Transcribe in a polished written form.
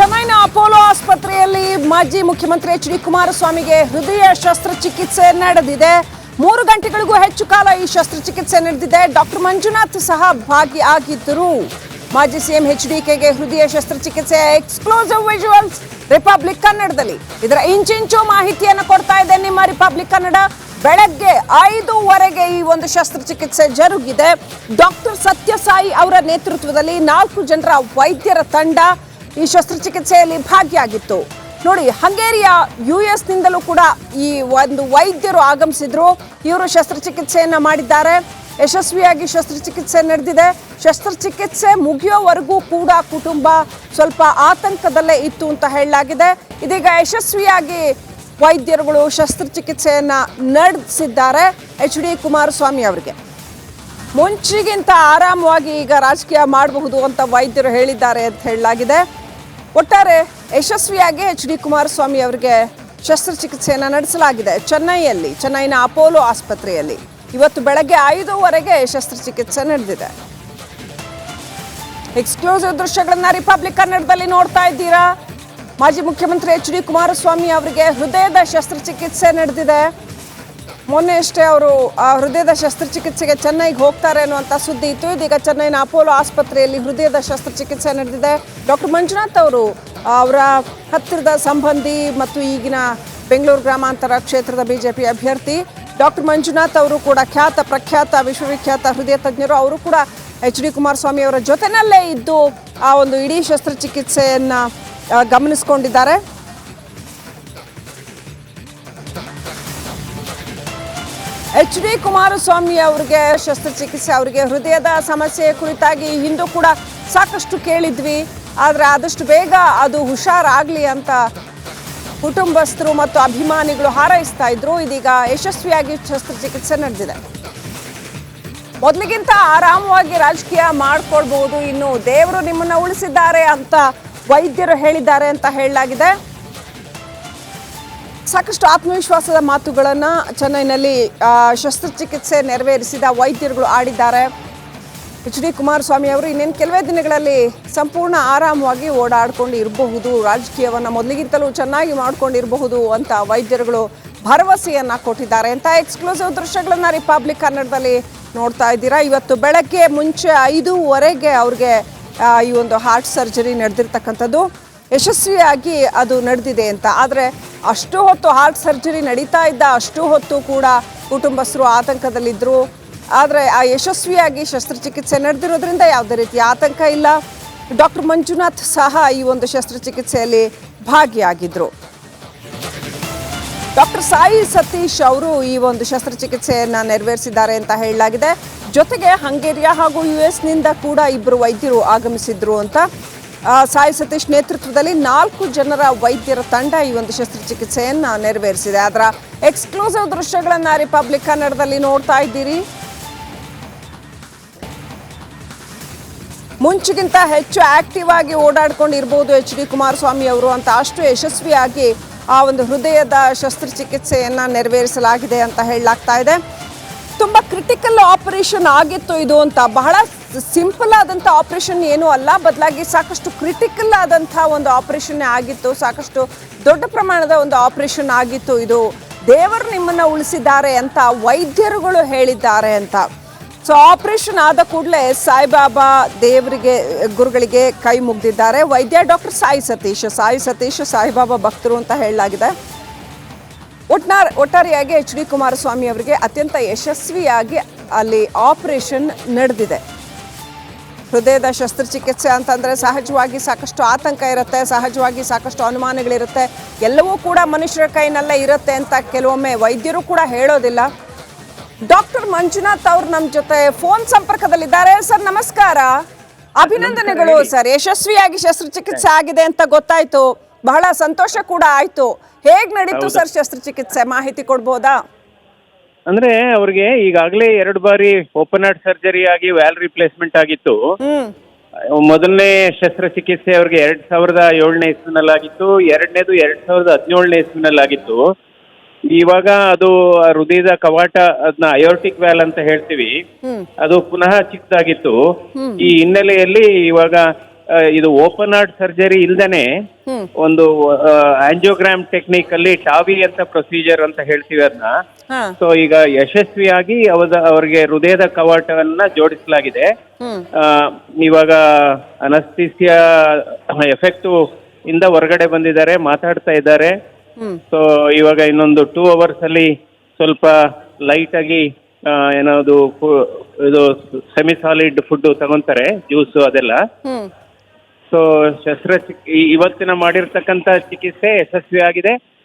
ಚೆನ್ನೈನ ಅಪೋಲೋ ಆಸ್ಪತ್ರೆಯಲ್ಲಿ ಮಾಜಿ ಮುಖ್ಯಮಂತ್ರಿ ಎಚ್.ಡಿ. ಕುಮಾರಸ್ವಾಮಿಗೆ ಹೃದಯ ಶಸ್ತ್ರಚಿಕಿತ್ಸೆ ನಡೆದಿದೆ. 3 ಗಂಟೆಗಳಿಗೂ ಹೆಚ್ಚು ಕಾಲ ಈ ಶಸ್ತ್ರಚಿಕಿತ್ಸೆ ನಡೆದಿದೆ. ಡಾಕ್ಟರ್ ಮಂಜುನಾಥ್ ಸಹ ಭಾಗಿಯಾಗಿದ್ದರು. ಮಾಜಿ ಸಿಎಂ ಎಚ್.ಡಿ.ಕೆಗೆ ಹೃದಯ ಶಸ್ತ್ರಚಿಕಿತ್ಸೆ. ಎಕ್ಸ್ಕ್ಲೂಸಿವ್ ವಿಜುವಲ್ಸ್ ರಿಪಬ್ಲಿಕ್ ಕನ್ನಡದಲ್ಲಿ. ಇದರ ಇಂಚಿಂಚು ಮಾಹಿತಿಯನ್ನು ಕೊಡ್ತಾ ಇದೆ ನಿಮ್ಮ ರಿಪಬ್ಲಿಕ್ ಕನ್ನಡ. ಬೆಳಗ್ಗೆ 5:15 ಈ ಒಂದು ಶಸ್ತ್ರಚಿಕಿತ್ಸೆ ಜರುಗಿದೆ. ಡಾಕ್ಟರ್ ಸತ್ಯಸಾಯಿ ಅವರ ನೇತೃತ್ವದಲ್ಲಿ 4 ಜನರ ವೈದ್ಯರ ತಂಡ ಈ ಶಸ್ತ್ರಚಿಕಿತ್ಸೆಯಲ್ಲಿ ಭಾಗಿಯಾಗಿತ್ತು. ನೋಡಿ, ಹಂಗೇರಿಯ US ನಿಂದಲೂ ಕೂಡ ಈ ಒಂದು ವೈದ್ಯರು ಆಗಮಿಸಿದ್ರು. ಇವರು ಶಸ್ತ್ರಚಿಕಿತ್ಸೆಯನ್ನ ಮಾಡಿದ್ದಾರೆ. ಯಶಸ್ವಿಯಾಗಿ ಶಸ್ತ್ರಚಿಕಿತ್ಸೆ ನಡೆದಿದೆ. ಶಸ್ತ್ರಚಿಕಿತ್ಸೆ ಮುಗಿಯೋವರೆಗೂ ಕೂಡ ಕುಟುಂಬ ಸ್ವಲ್ಪ ಆತಂಕದಲ್ಲೇ ಇತ್ತು ಅಂತ ಹೇಳಲಾಗಿದೆ. ಇದೀಗ ಯಶಸ್ವಿಯಾಗಿ ವೈದ್ಯರುಗಳು ಶಸ್ತ್ರಚಿಕಿತ್ಸೆಯನ್ನ ನಡೆಸಿದ್ದಾರೆ ಎಚ್.ಡಿ. ಕುಮಾರಸ್ವಾಮಿ ಅವರಿಗೆ. ಮುಂಚಿಗಿಂತ ಆರಾಮವಾಗಿ ಈಗ ರಾಜಕೀಯ ಮಾಡಬಹುದು ಅಂತ ವೈದ್ಯರು ಹೇಳಿದ್ದಾರೆ ಅಂತ ಹೇಳಲಾಗಿದೆ. ಒಟ್ಟಾರೆ ಯಶಸ್ವಿಯಾಗಿ ಎಚ್.ಡಿ. ಕುಮಾರಸ್ವಾಮಿ ಅವರಿಗೆ ಶಸ್ತ್ರಚಿಕಿತ್ಸೆಯನ್ನು ನಡೆಸಲಾಗಿದೆ ಚೆನ್ನೈನ ಅಪೋಲೋ ಆಸ್ಪತ್ರೆಯಲ್ಲಿ. ಇವತ್ತು ಬೆಳಗ್ಗೆ 5:15 ಶಸ್ತ್ರಚಿಕಿತ್ಸೆ ನಡೆದಿದೆ. ಎಕ್ಸ್ಕ್ಲೂಸಿವ್ ದೃಶ್ಯಗಳನ್ನ ರಿಪಬ್ಲಿಕ್ ಕನ್ನಡದಲ್ಲಿ ನೋಡ್ತಾ ಇದ್ದೀರಾ. ಮಾಜಿ ಮುಖ್ಯಮಂತ್ರಿ ಎಚ್.ಡಿ. ಕುಮಾರಸ್ವಾಮಿ ಅವರಿಗೆ ಹೃದಯದ ಶಸ್ತ್ರಚಿಕಿತ್ಸೆ ನಡೆದಿದೆ. ಮೊನ್ನೆ ಅಷ್ಟೇ ಅವರು ಹೃದಯದ ಶಸ್ತ್ರಚಿಕಿತ್ಸೆಗೆ ಚೆನ್ನೈಗೆ ಹೋಗ್ತಾರೆ ಅನ್ನುವಂಥ ಸುದ್ದಿ ಇತ್ತು. ಇದೀಗ ಚೆನ್ನೈನ ಅಪೋಲೋ ಆಸ್ಪತ್ರೆಯಲ್ಲಿ ಹೃದಯದ ಶಸ್ತ್ರಚಿಕಿತ್ಸೆ ನಡೆದಿದೆ. ಡಾಕ್ಟರ್ ಮಂಜುನಾಥ್ ಅವರು ಅವರ ಹತ್ತಿರದ ಸಂಬಂಧಿ ಮತ್ತು ಈಗಿನ ಬೆಂಗಳೂರು ಗ್ರಾಮಾಂತರ ಕ್ಷೇತ್ರದ ಬಿಜೆಪಿ ಅಭ್ಯರ್ಥಿ ಡಾಕ್ಟರ್ ಮಂಜುನಾಥ್ ಅವರು ಕೂಡ ಪ್ರಖ್ಯಾತ ವಿಶ್ವವಿಖ್ಯಾತ ಹೃದಯ ತಜ್ಞರು. ಅವರು ಕೂಡ ಎಚ್.ಡಿ. ಕುಮಾರಸ್ವಾಮಿ ಅವರ ಜೊತೆನಲ್ಲೇ ಇದ್ದು ಆ ಒಂದು ಇಡೀ ಶಸ್ತ್ರಚಿಕಿತ್ಸೆಯನ್ನು ಗಮನಿಸಿಕೊಂಡಿದ್ದಾರೆ. ಎಚ್.ಡಿ. ಕುಮಾರಸ್ವಾಮಿ ಅವರಿಗೆ ಶಸ್ತ್ರಚಿಕಿತ್ಸೆ, ಅವರಿಗೆ ಹೃದಯದ ಸಮಸ್ಯೆ ಕುರಿತಾಗಿ ಹಿಂದೂ ಕೂಡ ಸಾಕಷ್ಟು ಕೇಳಿದ್ವಿ. ಆದರೆ ಆದಷ್ಟು ಬೇಗ ಅದು ಹುಷಾರಾಗಲಿ ಅಂತ ಕುಟುಂಬಸ್ಥರು ಮತ್ತು ಅಭಿಮಾನಿಗಳು ಹಾರೈಸ್ತಾ ಇದ್ರು. ಇದೀಗ ಯಶಸ್ವಿಯಾಗಿ ಶಸ್ತ್ರಚಿಕಿತ್ಸೆ ನಡೆದಿದೆ. ಮೊದಲಿಗಿಂತ ಆರಾಮವಾಗಿ ರಾಜಕೀಯ ಮಾಡ್ಕೊಳ್ಬಹುದು. ಇನ್ನು ದೇವರು ನಿಮ್ಮನ್ನ ಉಳಿಸಿದ್ದಾರೆ ಅಂತ ವೈದ್ಯರು ಹೇಳಿದ್ದಾರೆ ಅಂತ ಹೇಳಲಾಗಿದೆ. ಸಾಕಷ್ಟು ಆತ್ಮವಿಶ್ವಾಸದ ಮಾತುಗಳನ್ನು ಚೆನ್ನೈನಲ್ಲಿ ಶಸ್ತ್ರಚಿಕಿತ್ಸೆ ನೆರವೇರಿಸಿದ ವೈದ್ಯರುಗಳು ಆಡಿದ್ದಾರೆ. ಎಚ್.ಡಿ. ಕುಮಾರಸ್ವಾಮಿ ಅವರು ಇನ್ನೇನು ಕೆಲವೇ ದಿನಗಳಲ್ಲಿ ಸಂಪೂರ್ಣ ಆರಾಮವಾಗಿ ಓಡಾಡಿಕೊಂಡು ಇರಬಹುದು, ರಾಜಕೀಯವನ್ನು ಮೊದಲಿಗಿಂತಲೂ ಚೆನ್ನಾಗಿ ಮಾಡ್ಕೊಂಡಿರಬಹುದು ಅಂತ ವೈದ್ಯರುಗಳು ಭರವಸೆಯನ್ನು ಕೊಟ್ಟಿದ್ದಾರೆ ಅಂತ ಎಕ್ಸ್ಕ್ಲೂಸಿವ್ ದೃಶ್ಯಗಳನ್ನು ರಿಪಬ್ಲಿಕ್ ಕನ್ನಡದಲ್ಲಿ ನೋಡ್ತಾ ಇದ್ದೀರಾ. ಇವತ್ತು ಬೆಳಗ್ಗೆ ಮುಂಚೆ 5:15 ಅವ್ರಿಗೆ ಈ ಒಂದು ಹಾರ್ಟ್ ಸರ್ಜರಿ ನಡೆದಿರ್ತಕ್ಕಂಥದ್ದು. ಯಶಸ್ವಿಯಾಗಿ ಅದು ನಡೆದಿದೆ ಅಂತ. ಆದರೆ ಅಷ್ಟು ಹೊತ್ತು ಹಾರ್ಟ್ ಸರ್ಜರಿ ನಡೀತಾ ಇದ್ದ ಅಷ್ಟು ಹೊತ್ತು ಕೂಡ ಕುಟುಂಬಸ್ಥರು ಆತಂಕದಲ್ಲಿದ್ದರು. ಆದರೆ ಆ ಯಶಸ್ವಿಯಾಗಿ ಶಸ್ತ್ರಚಿಕಿತ್ಸೆ ನಡೆದಿರೋದ್ರಿಂದ ಯಾವುದೇ ರೀತಿಯ ಆತಂಕ ಇಲ್ಲ. ಡಾಕ್ಟರ್ ಮಂಜುನಾಥ್ ಸಹ ಈ ಒಂದು ಶಸ್ತ್ರಚಿಕಿತ್ಸೆಯಲ್ಲಿ ಭಾಗಿಯಾಗಿದ್ದರು. ಡಾಕ್ಟರ್ ಸಾಯಿ ಸತೀಶ್ ಅವರು ಈ ಒಂದು ಶಸ್ತ್ರಚಿಕಿತ್ಸೆಯನ್ನು ನೆರವೇರಿಸಿದ್ದಾರೆ ಅಂತ ಹೇಳಲಾಗಿದೆ. ಜೊತೆಗೆ ಹಂಗೇರಿಯಾ ಹಾಗೂ US ನಿಂದ ಕೂಡ 2 ವೈದ್ಯರು ಆಗಮಿಸಿದ್ರು ಅಂತ. ಸಾಯಿ ಸತೀಶ್ ನೇತೃತ್ವದಲ್ಲಿ 4 ಜನರ ವೈದ್ಯರ ತಂಡ ಈ ಒಂದು ಶಸ್ತ್ರಚಿಕಿತ್ಸೆಯನ್ನು ನೆರವೇರಿಸಿದೆ. ಅದರ ಎಕ್ಸ್ಕ್ಲೂಸಿವ್ ದೃಶ್ಯಗಳನ್ನು ರಿಪಬ್ಲಿಕ್ ಕನ್ನಡದಲ್ಲಿ ನೋಡ್ತಾ ಇದ್ದೀರಿ. ಮುಂಚಿಗಿಂತ ಹೆಚ್ಚು ಆಕ್ಟಿವ್ ಆಗಿ ಓಡಾಡ್ಕೊಂಡಿರ್ಬೋದು ಎಚ್.ಡಿ. ಕುಮಾರಸ್ವಾಮಿ ಅವರು ಅಂತ ಅಷ್ಟು ಯಶಸ್ವಿಯಾಗಿ ಆ ಒಂದು ಹೃದಯದ ಶಸ್ತ್ರಚಿಕಿತ್ಸೆಯನ್ನು ನೆರವೇರಿಸಲಾಗಿದೆ ಅಂತ ಹೇಳಲಾಗ್ತಾ ಇದೆ. ತುಂಬ ಕ್ರಿಟಿಕಲ್ ಆಪರೇಷನ್ ಆಗಿತ್ತು ಇದು ಅಂತ. ಬಹಳ ಸಿಂಪಲ್ ಆದಂಥ ಆಪರೇಷನ್ ಏನೂ ಅಲ್ಲ, ಬದಲಾಗಿ ಸಾಕಷ್ಟು ಕ್ರಿಟಿಕಲ್ ಆದಂಥ ಒಂದು ಆಪರೇಷನ್ ಆಗಿತ್ತು. ಸಾಕಷ್ಟು ದೊಡ್ಡ ಪ್ರಮಾಣದ ಒಂದು ಆಪರೇಷನ್ ಆಗಿತ್ತು ಇದು. ದೇವರು ನಿಮ್ಮನ್ನು ಉಳಿಸಿದ್ದಾರೆ ಅಂತ ವೈದ್ಯರುಗಳು ಹೇಳಿದ್ದಾರೆ ಅಂತ. ಸೊ ಆಪರೇಷನ್ ಆದ ಕೂಡಲೇ ಸಾಯಿಬಾಬಾ ಗುರುಗಳಿಗೆ ಕೈ ಮುಗಿದಿದ್ದಾರೆ ವೈದ್ಯ ಡಾಕ್ಟರ್ ಸಾಯಿ ಸತೀಶ್ ಸಾಯಿಬಾಬಾ ಭಕ್ತರು ಅಂತ ಹೇಳಲಾಗಿದೆ. ಒಟ್ಟಾರೆಯಾಗಿ ಎಚ್.ಡಿ. ಕುಮಾರಸ್ವಾಮಿ ಅವರಿಗೆ ಅತ್ಯಂತ ಯಶಸ್ವಿಯಾಗಿ ಅಲ್ಲಿ ಆಪರೇಷನ್ ನಡೆದಿದೆ. ಹೃದಯದ ಶಸ್ತ್ರಚಿಕಿತ್ಸೆ ಅಂತಂದರೆ ಸಹಜವಾಗಿ ಸಾಕಷ್ಟು ಆತಂಕ ಇರುತ್ತೆ, ಸಹಜವಾಗಿ ಸಾಕಷ್ಟು ಅನುಮಾನಗಳಿರುತ್ತೆ. ಎಲ್ಲವೂ ಕೂಡ ಮನುಷ್ಯರ ಕೈನಲ್ಲೇ ಇರುತ್ತೆ ಅಂತ ಕೆಲವೊಮ್ಮೆ ವೈದ್ಯರು ಕೂಡ ಹೇಳೋದಿಲ್ಲ. ಡಾಕ್ಟರ್ ಮಂಜುನಾಥ್ ಅವರು ನಮ್ಮ ಜೊತೆ ಫೋನ್ ಸಂಪರ್ಕದಲ್ಲಿದ್ದಾರೆ. ಸರ್ ನಮಸ್ಕಾರ, ಅಭಿನಂದನೆಗಳು ಸರ್. ಯಶಸ್ವಿಯಾಗಿ ಶಸ್ತ್ರಚಿಕಿತ್ಸೆ ಆಗಿದೆ ಅಂತ ಗೊತ್ತಾಯ್ತು, ಬಹಳ ಸಂತೋಷ ಕೂಡ ಆಯ್ತು. ಹೇಗ್ ನಡೀತು ಸರ್ ಶಸ್ತ್ರಚಿಕಿತ್ಸೆ, ಮಾಹಿತಿ ಕೊಡ್ಬೋದಾ? ಅಂದ್ರೆ ಅವ್ರಿಗೆ ಈಗಾಗಲೇ 2 ಬಾರಿ ಓಪನ್ ಹಾರ್ಟ್ ಸರ್ಜರಿ ಆಗಿ ವ್ಯಾಲ್ ರಿಪ್ಲೇಸ್ಮೆಂಟ್ ಆಗಿತ್ತು. ಮೊದಲನೇ ಶಸ್ತ್ರಚಿಕಿತ್ಸೆ ಅವ್ರಿಗೆ 2007ನೇ ಇಸ್ವಿನಲ್ಲಾಗಿತ್ತು, ಎರಡನೇದು 2017ನೇ ಇಸ್ವಿನಲ್ಲಾಗಿತ್ತು. ಇವಾಗ ಅದು ಹೃದಯದ ಕವಾಟ, ಅದನ್ನ ಅಯೋರ್ಟಿಕ್ ವ್ಯಾಲ್ ಅಂತ ಹೇಳ್ತೀವಿ, ಅದು ಪುನಃ ಚಿಕ್ಕದಾಗಿತ್ತು. ಈ ಹಿನ್ನೆಲೆಯಲ್ಲಿ ಇವಾಗ ಇದು ಓಪನ್ ಹಾರ್ಟ್ ಸರ್ಜರಿ ಇಲ್ದೇನೆ ಒಂದು ಆಂಜಿಯೋಗ್ರಾಮ್ ಟೆಕ್ನಿಕ್ ಅಲ್ಲಿ ಟಾವಿ ಅಂತ ಪ್ರೊಸೀಜರ್ ಅಂತ ಹೇಳ್ತೀವಿ ಅದನ್ನ. ಹಾ. ಸೊ ಈಗ ಯಶಸ್ವಿಯಾಗಿ ಅವರಿಗೆ ಹೃದಯದ ಕವಾಟವನ್ನ ಜೋಡಿಸಲಾಗಿದೆ. ಇವಾಗ ಅನಸ್ತೀಸಿಯಾ ಎಫೆಕ್ಟ್ ಇಂದ ಹೊರಗಡೆ ಬಂದಿದ್ದಾರೆ, ಮಾತಾಡ್ತಾ ಇದ್ದಾರೆ. ಸೊ ಇವಾಗ ಇನ್ನೊಂದು 2 hours ಅಲ್ಲಿ ಸ್ವಲ್ಪ ಲೈಟ್ ಆಗಿ ಏನಾದ್ರು ಇದು ಸೆಮಿ ಸಾಲಿಡ್ ಫುಡ್ ತಗೊಂತಾರೆ, ಜ್ಯೂಸು ಅದೆಲ್ಲ. ಸೊ ಇವತ್ತಿನ ಮಾಡಿರ್ತಕ್ಕಂಥ ಚಿಕಿತ್ಸೆ ಯಶಸ್ವಿಯಾಗಿದೆ.